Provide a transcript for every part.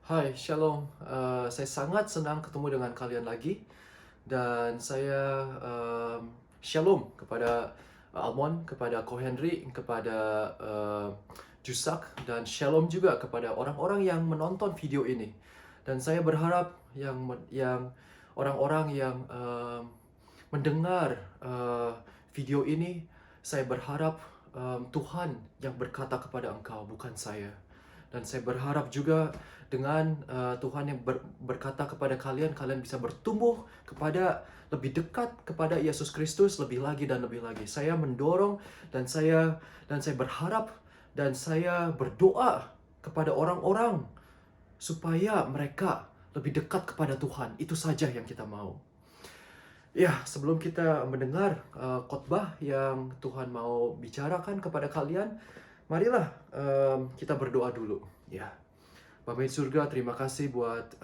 Hai, Shalom. Saya sangat senang ketemu dengan kalian lagi. Dan saya Shalom kepada Almon, kepada Ko Henry, kepada Jusak, dan Shalom juga kepada orang-orang yang menonton video ini. Dan saya berharap yang orang-orang yang mendengar video ini, saya berharap Tuhan yang berkata kepada engkau, bukan saya. Dan saya berharap juga dengan Tuhan yang berkata kepada kalian, kalian bisa bertumbuh kepada lebih dekat kepada Yesus Kristus lebih lagi dan lebih lagi. Saya mendorong dan saya berharap dan saya berdoa kepada orang-orang supaya mereka lebih dekat kepada Tuhan. Itu saja yang kita mau. Ya, sebelum kita mendengar khotbah yang Tuhan mau bicarakan kepada kalian, marilah kita berdoa dulu. Ya, Bapak di surga, terima kasih buat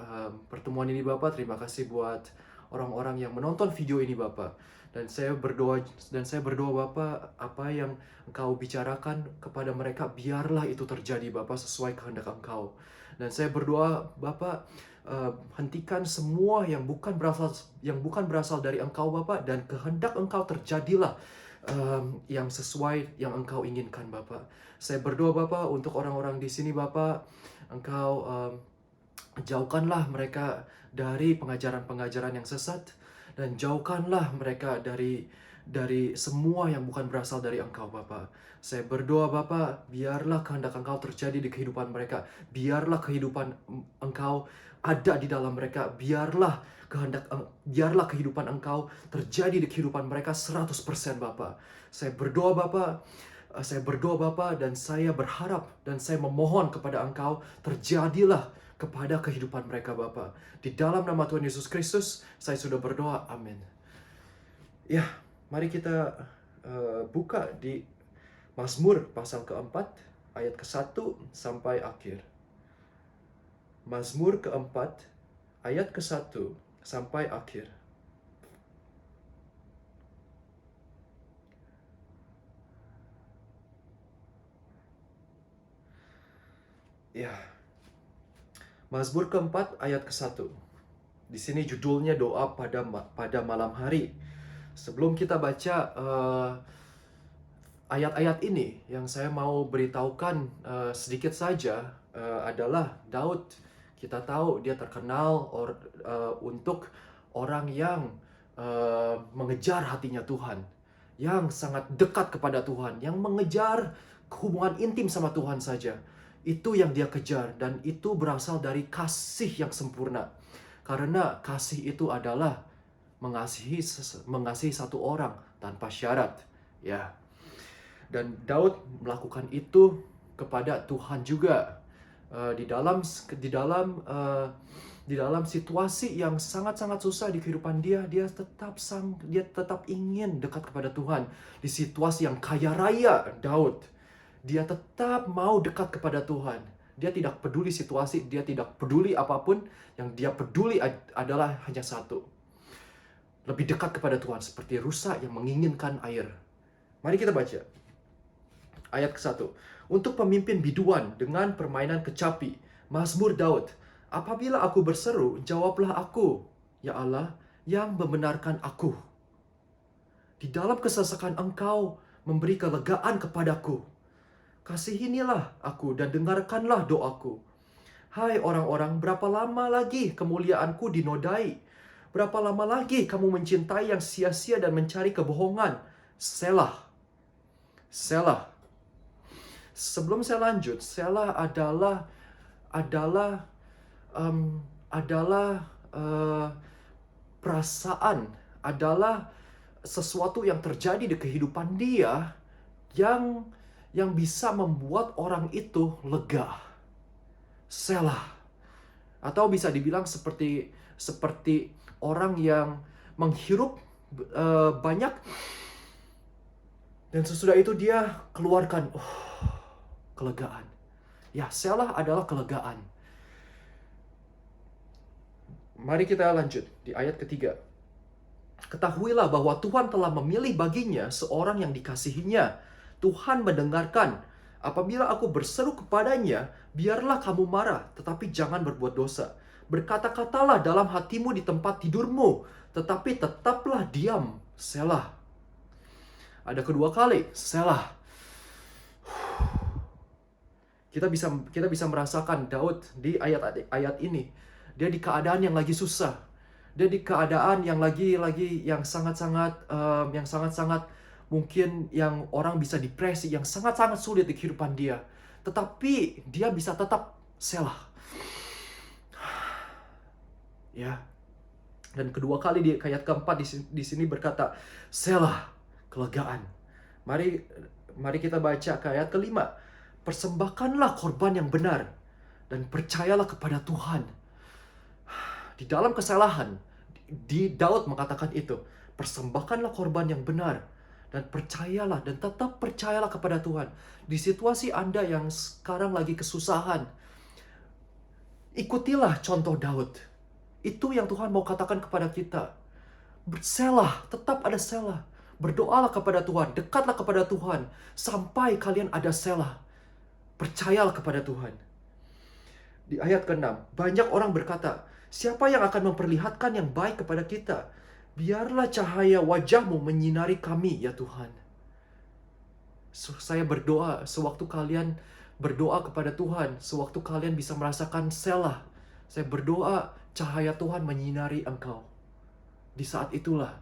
pertemuan ini Bapak. Terima kasih buat orang-orang yang menonton video ini Bapak. Dan saya berdoa Bapak, apa yang Engkau bicarakan kepada mereka, biarlah itu terjadi Bapak sesuai kehendak Engkau. Dan saya berdoa Bapak, hentikan semua yang bukan berasal dari Engkau Bapak, dan kehendak Engkau terjadilah yang sesuai yang Engkau inginkan Bapak. Saya berdoa Bapak untuk orang-orang di sini Bapak, Engkau jauhkanlah mereka dari pengajaran-pengajaran yang sesat, dan jauhkanlah mereka dari semua yang bukan berasal dari Engkau Bapa. Saya berdoa Bapa, biarlah kehendak Engkau terjadi di kehidupan mereka. Biarlah kehidupan Engkau ada di dalam mereka. Biarlah kehidupan Engkau terjadi di kehidupan mereka 100% Bapa. Saya berdoa Bapa, dan saya berharap dan saya memohon kepada Engkau, terjadilah kepada kehidupan mereka Bapa. Di dalam nama Tuhan Yesus Kristus, saya sudah berdoa. Amin. Ya, mari kita buka di Mazmur pasal keempat, ayat ke-1 sampai akhir. Mazmur keempat, ayat ke-1 sampai akhir. Ya, Mazmur keempat, ayat ke-1. Di sini judulnya doa pada malam hari. Sebelum kita baca ayat-ayat ini, yang saya mau beritahukan sedikit saja adalah Daud. Kita tahu dia terkenal untuk orang yang mengejar hatinya Tuhan, yang sangat dekat kepada Tuhan, yang mengejar hubungan intim sama Tuhan saja. Itu yang dia kejar, dan itu berasal dari kasih yang sempurna. Karena kasih itu adalah mengasihi satu orang tanpa syarat. Ya, dan Daud melakukan itu kepada Tuhan juga. Di dalam situasi yang sangat-sangat susah di kehidupan dia, dia tetap ingin dekat kepada Tuhan. Di situasi yang kaya raya, Daud, dia tetap mau dekat kepada Tuhan. Dia tidak peduli situasi, dia tidak peduli apapun. Yang dia peduli adalah hanya satu: lebih dekat kepada Tuhan, seperti rusa yang menginginkan air. Mari kita baca ayat ke-1. Untuk pemimpin biduan dengan permainan kecapi, Mazmur Daud. Apabila aku berseru, jawablah aku, ya Allah, yang membenarkan aku. Di dalam kesesakan Engkau memberi kelegaan kepadaku. Kasihinilah aku dan dengarkanlah doaku. Hai orang-orang, berapa lama lagi kemuliaanku dinodai? Berapa lama lagi kamu mencintai yang sia-sia dan mencari kebohongan? Selah. Selah. Sebelum saya lanjut, Selah adalah um, adalah perasaan, adalah sesuatu yang terjadi di kehidupan dia yang bisa membuat orang itu lega. Selah. Atau bisa dibilang seperti orang yang menghirup banyak, dan sesudah itu dia keluarkan kelegaan. Ya, Selah adalah kelegaan. Mari kita lanjut di ayat ketiga. Ketahuilah bahwa Tuhan telah memilih baginya seorang yang dikasihinya. Tuhan mendengarkan Apabila aku berseru kepadanya, biarlah kamu marah, tetapi jangan berbuat dosa. Berkata-katalah dalam hatimu di tempat tidurmu, tetapi tetaplah diam. Selah. Ada kedua kali, selah. Kita bisa merasakan Daud di ayat ini. Dia di keadaan yang lagi susah. Dia di keadaan yang lagi yang sangat-sangat mungkin yang orang bisa depresi, yang sangat-sangat sulit di kehidupan dia. Tetapi dia bisa tetap selah. Ya. Dan kedua kali di ayat keempat di sini berkata, selah, kelegaan. Mari kita baca ke ayat kelima. Persembahkanlah korban yang benar dan percayalah kepada Tuhan. Di dalam kesalahan, Daud mengatakan itu. Persembahkanlah korban yang benar dan percayalah dan tetap percayalah kepada Tuhan. Di situasi Anda yang sekarang lagi kesusahan, ikutilah contoh Daud. Itu yang Tuhan mau katakan kepada kita. Berselah, tetap ada selah. Berdoalah kepada Tuhan, dekatlah kepada Tuhan sampai kalian ada selah. Percayalah kepada Tuhan. Di ayat ke-6, banyak orang berkata, siapa yang akan memperlihatkan yang baik kepada kita? Biarlah cahaya wajahmu menyinari kami, ya Tuhan. Saya berdoa, sewaktu kalian berdoa kepada Tuhan, sewaktu kalian bisa merasakan selah, saya berdoa cahaya Tuhan menyinari engkau. Di saat itulah,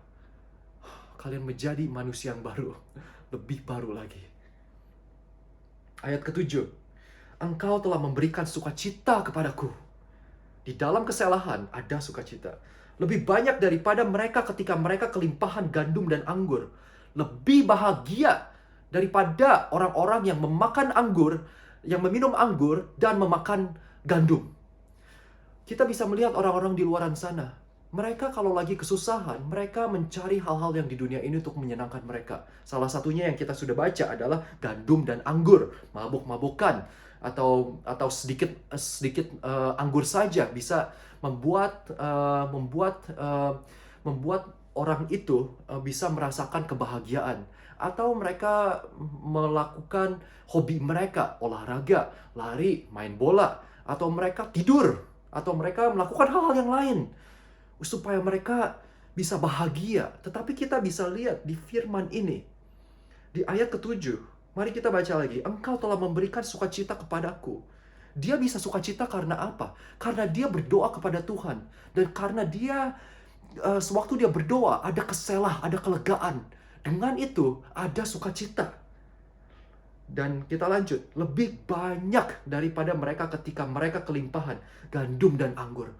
kalian menjadi manusia yang baru, lebih baru lagi. Ayat ke-7, engkau telah memberikan sukacita kepadaku. Di dalam kesalahan ada sukacita. Lebih banyak daripada mereka ketika mereka kelimpahan gandum dan anggur. Lebih bahagia daripada orang-orang yang memakan anggur, yang meminum anggur, dan memakan gandum. Kita bisa melihat orang-orang di luaran sana. Mereka kalau lagi kesusahan, mereka mencari hal-hal yang di dunia ini untuk menyenangkan mereka. Salah satunya yang kita sudah baca adalah gandum dan anggur, mabuk-mabukan, atau sedikit anggur saja bisa membuat orang itu bisa merasakan kebahagiaan. Atau mereka melakukan hobi mereka, olahraga, lari, main bola, atau mereka tidur, atau mereka melakukan hal-hal yang lain supaya mereka bisa bahagia. Tetapi kita bisa lihat di firman ini, di ayat ke-7, mari kita baca lagi. Engkau telah memberikan sukacita kepadaku. Dia bisa sukacita karena apa? Karena dia berdoa kepada Tuhan. Dan karena dia, sewaktu dia berdoa, ada keselah, ada kelegaan. Dengan itu, ada sukacita. Dan kita lanjut, lebih banyak daripada mereka ketika mereka kelimpahan gandum dan anggur.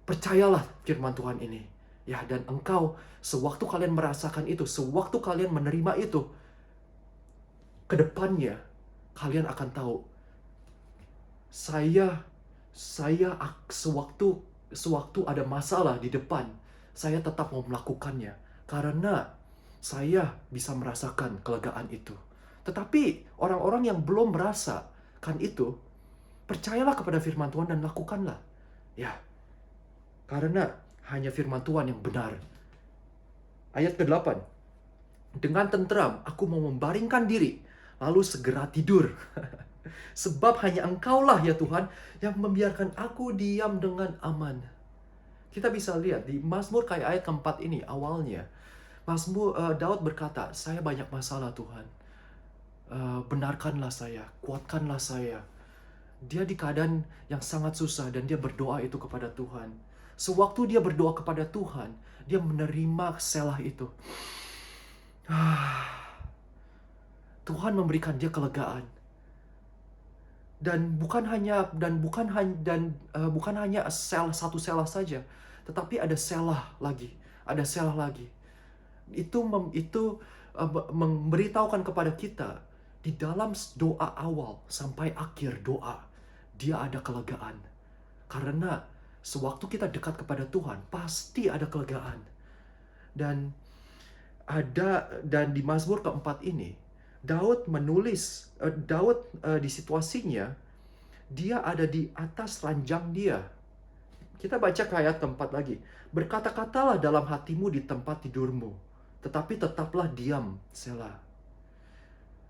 Percayalah firman Tuhan ini. Ya, dan engkau, sewaktu kalian merasakan itu, sewaktu kalian menerima itu, ke depannya, kalian akan tahu, saya sewaktu ada masalah di depan, saya tetap mau melakukannya. Karena saya bisa merasakan kelegaan itu. Tetapi orang-orang yang belum merasakan itu, percayalah kepada firman Tuhan dan lakukanlah. Ya, karena hanya firman Tuhan yang benar. Ayat ke-8. Dengan tentram aku mau membaringkan diri, lalu segera tidur. Sebab hanya engkaulah ya Tuhan yang membiarkan aku diam dengan aman. Kita bisa lihat di Mazmur kayak ayat keempat ini awalnya. Daud berkata, saya banyak masalah Tuhan. Benarkanlah saya, kuatkanlah saya. Dia di keadaan yang sangat susah dan dia berdoa itu kepada Tuhan. Sewaktu dia berdoa kepada Tuhan, dia menerima selah itu. Tuhan memberikan dia kelegaan. Dan bukan hanya satu selah saja, tetapi ada selah lagi, ada selah lagi. Itu memberitahukan kepada kita di dalam doa awal sampai akhir doa, dia ada kelegaan. Karena sewaktu kita dekat kepada Tuhan, pasti ada kelegaan. Dan di Mazmur keempat ini, Daud menulis, di situasinya, dia ada di atas ranjang dia. Kita baca ke ayat keempat lagi. Berkata-katalah dalam hatimu di tempat tidurmu, tetapi tetaplah diam, selah.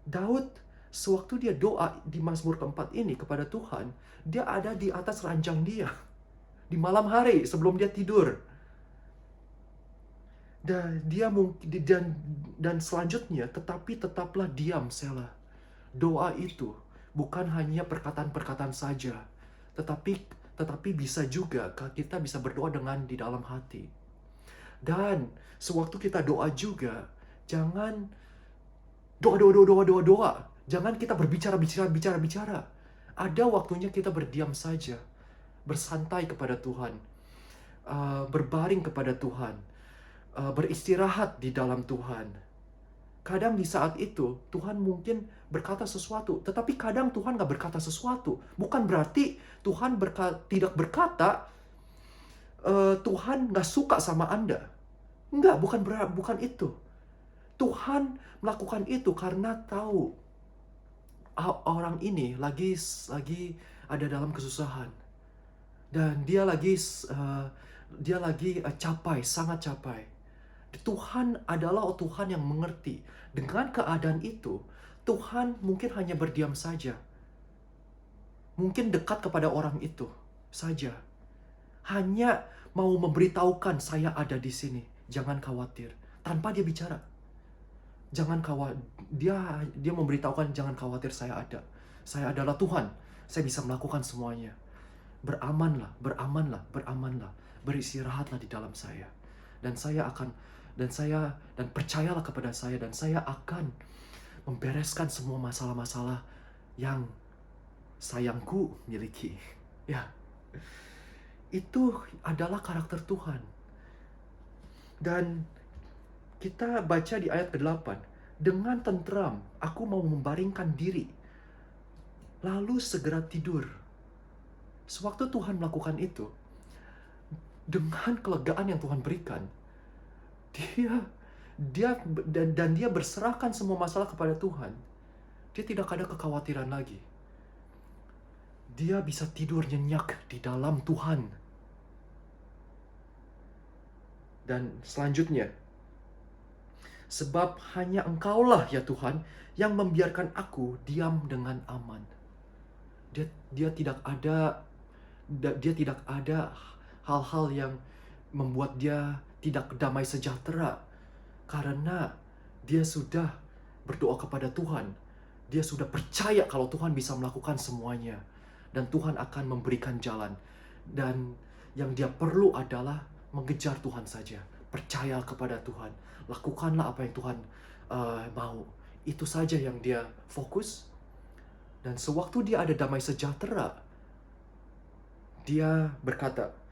Daud Sewaktu dia doa di Mazmur keempat ini kepada Tuhan, dia ada di atas ranjang dia. Di malam hari sebelum dia tidur. Dan dia mungkin dan selanjutnya, tetapi tetaplah diam, Selah. Doa itu bukan hanya perkataan-perkataan saja, tetapi bisa juga kita bisa berdoa dengan di dalam hati. Dan sewaktu kita doa juga, jangan doa. Jangan kita bicara. Ada waktunya kita berdiam saja, bersantai kepada Tuhan, berbaring kepada Tuhan, beristirahat di dalam Tuhan. Kadang di saat itu Tuhan mungkin berkata sesuatu, tetapi kadang Tuhan gak berkata sesuatu. Bukan berarti Tuhan tidak berkata, Tuhan gak suka sama Anda. Enggak, bukan itu. Tuhan melakukan itu karena tahu orang ini lagi ada dalam kesusahan, dan dia lagi sangat capai. Tuhan adalah Tuhan yang mengerti. Dengan keadaan itu, Tuhan mungkin hanya berdiam saja. Mungkin dekat kepada orang itu saja. Hanya mau memberitahukan, saya ada di sini. Jangan khawatir. Tanpa dia bicara. Jangan khawatir. Dia memberitahukan, jangan khawatir, saya ada. Saya adalah Tuhan. Saya bisa melakukan semuanya. Beramanlah. Beristirahatlah di dalam saya. Dan percayalah kepada saya, dan saya akan membereskan semua masalah-masalah yang sayangku miliki. Ya. Itu adalah karakter Tuhan. Dan kita baca di ayat ke-8, dengan tenteram aku mau membaringkan diri, lalu segera tidur. Sewaktu Tuhan melakukan itu, dengan kelegaan yang Tuhan berikan, dia berserahkan semua masalah kepada Tuhan. Dia tidak ada kekhawatiran lagi. Dia bisa tidur nyenyak di dalam Tuhan. Dan selanjutnya, sebab hanya Engkaulah ya Tuhan yang membiarkan aku diam dengan aman. Dia tidak ada hal-hal yang membuat dia tidak damai sejahtera, karena dia sudah berdoa kepada Tuhan. Dia sudah percaya kalau Tuhan bisa melakukan semuanya, dan Tuhan akan memberikan jalan. Dan yang dia perlu adalah mengejar Tuhan saja. Percaya kepada Tuhan. Lakukanlah apa yang Tuhan mau. Itu saja yang dia fokus. Dan sewaktu dia ada damai sejahtera, dia berkata,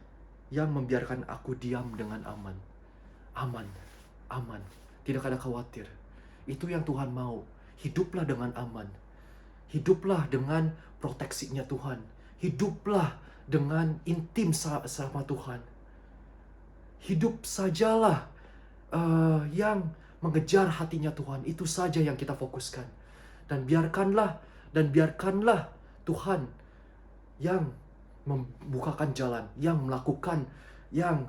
yang membiarkan aku diam dengan aman. Aman. Tidak ada khawatir. Itu yang Tuhan mau. Hiduplah dengan aman. Hiduplah dengan proteksinya Tuhan. Hiduplah dengan intim sama Tuhan. Hidup sajalah yang mengejar hatinya Tuhan. Itu saja yang kita fokuskan. Dan biarkanlah Tuhan yang membukakan jalan, yang melakukan, yang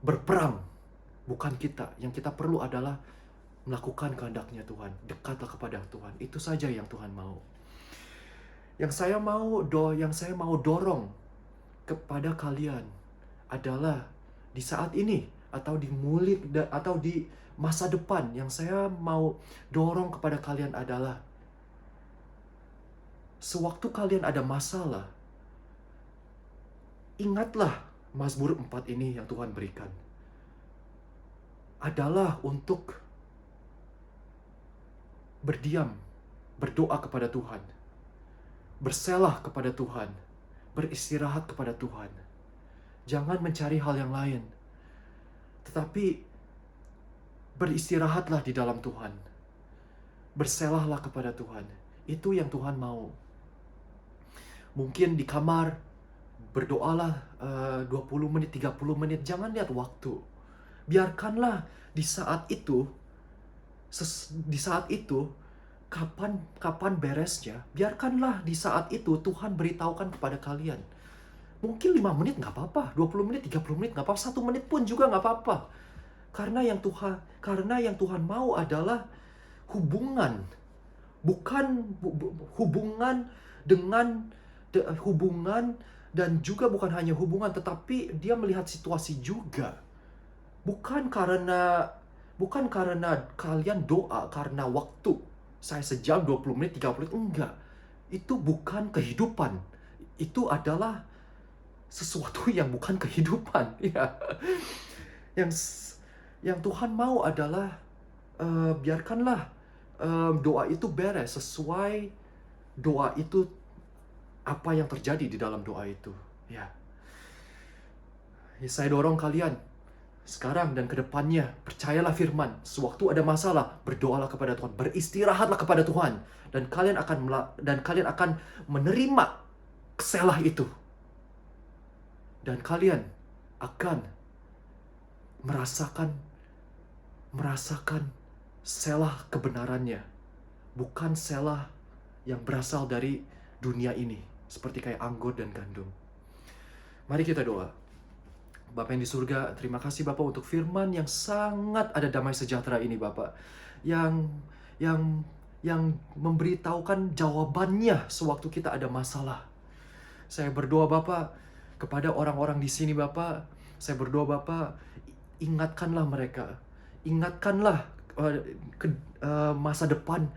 berperang. Bukan kita. Yang kita perlu adalah melakukan kehendaknya Tuhan. Dekatlah kepada Tuhan. Itu saja yang Tuhan mau. Yang saya mau dorong kepada kalian adalah di saat ini atau di masa depan, yang saya mau dorong kepada kalian adalah sewaktu kalian ada masalah, ingatlah Mazmur 4 ini yang Tuhan berikan. Adalah untuk berdiam, berdoa kepada Tuhan, berselah kepada Tuhan, beristirahat kepada Tuhan. Jangan mencari hal yang lain, tetapi beristirahatlah di dalam Tuhan. Berselahlah kepada Tuhan. Itu yang Tuhan mau. Mungkin di kamar berdoalah 20 menit, 30 menit. Jangan lihat waktu. Biarkanlah di saat itu kapan beresnya, biarkanlah di saat itu Tuhan beritahukan kepada kalian. Mungkin 5 menit nggak apa-apa, 20 menit, 30 menit nggak apa-apa, 1 menit pun juga nggak apa-apa. Karena yang Tuhan mau adalah hubungan bukan hubungan dengan hubungan, dan juga bukan hanya hubungan, tetapi dia melihat situasi juga. Bukan karena kalian doa karena waktu. Saya sejam, 20 menit, 30 menit, enggak. Itu bukan kehidupan. Itu adalah sesuatu yang bukan kehidupan. Ya. Yang yang Tuhan mau adalah biarkanlah doa itu beres sesuai doa itu, apa yang terjadi di dalam doa itu. Ya. Saya dorong kalian sekarang dan ke depannya, percayalah firman. Sewaktu ada masalah, berdoalah kepada Tuhan, beristirahatlah kepada Tuhan, dan kalian akan menerima selah itu. Dan kalian akan merasakan selah kebenarannya, bukan selah yang berasal dari dunia ini, seperti kayak anggur dan gandum. Mari kita doa. Bapa yang di surga, terima kasih Bapak untuk firman yang sangat ada damai sejahtera ini Bapak. Yang memberitahukan jawabannya sewaktu kita ada masalah. Saya berdoa Bapak kepada orang-orang di sini Bapak. Saya berdoa Bapak, ingatkanlah mereka. Ingatkanlah masa depan,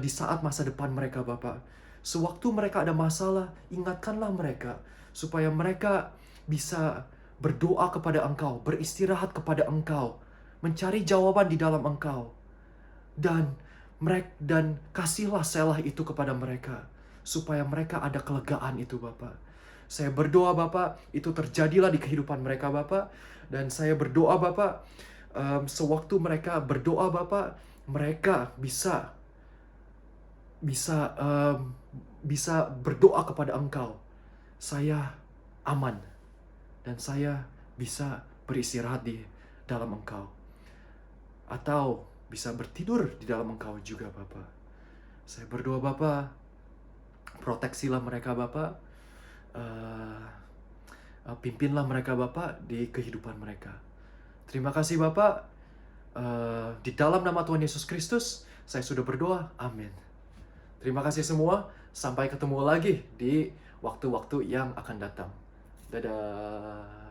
di saat masa depan mereka Bapak. Sewaktu mereka ada masalah, ingatkanlah mereka supaya mereka bisa berdoa kepada Engkau, beristirahat kepada Engkau, mencari jawaban di dalam Engkau. Dan kasihlah selah itu kepada mereka, supaya mereka ada kelegaan itu Bapak. Saya berdoa Bapak, itu terjadilah di kehidupan mereka Bapak. Dan saya berdoa Bapak, sewaktu mereka berdoa Bapak, mereka bisa berdoa kepada Engkau. Saya aman. Dan saya bisa beristirahat di dalam Engkau. Atau bisa bertidur di dalam Engkau juga Bapak. Saya berdoa Bapak, proteksilah mereka Bapak. Pimpinlah mereka Bapak di kehidupan mereka. Terima kasih Bapak. Di dalam nama Tuhan Yesus Kristus, saya sudah berdoa. Amin. Terima kasih semua. Sampai ketemu lagi di waktu-waktu yang akan datang. Dadah.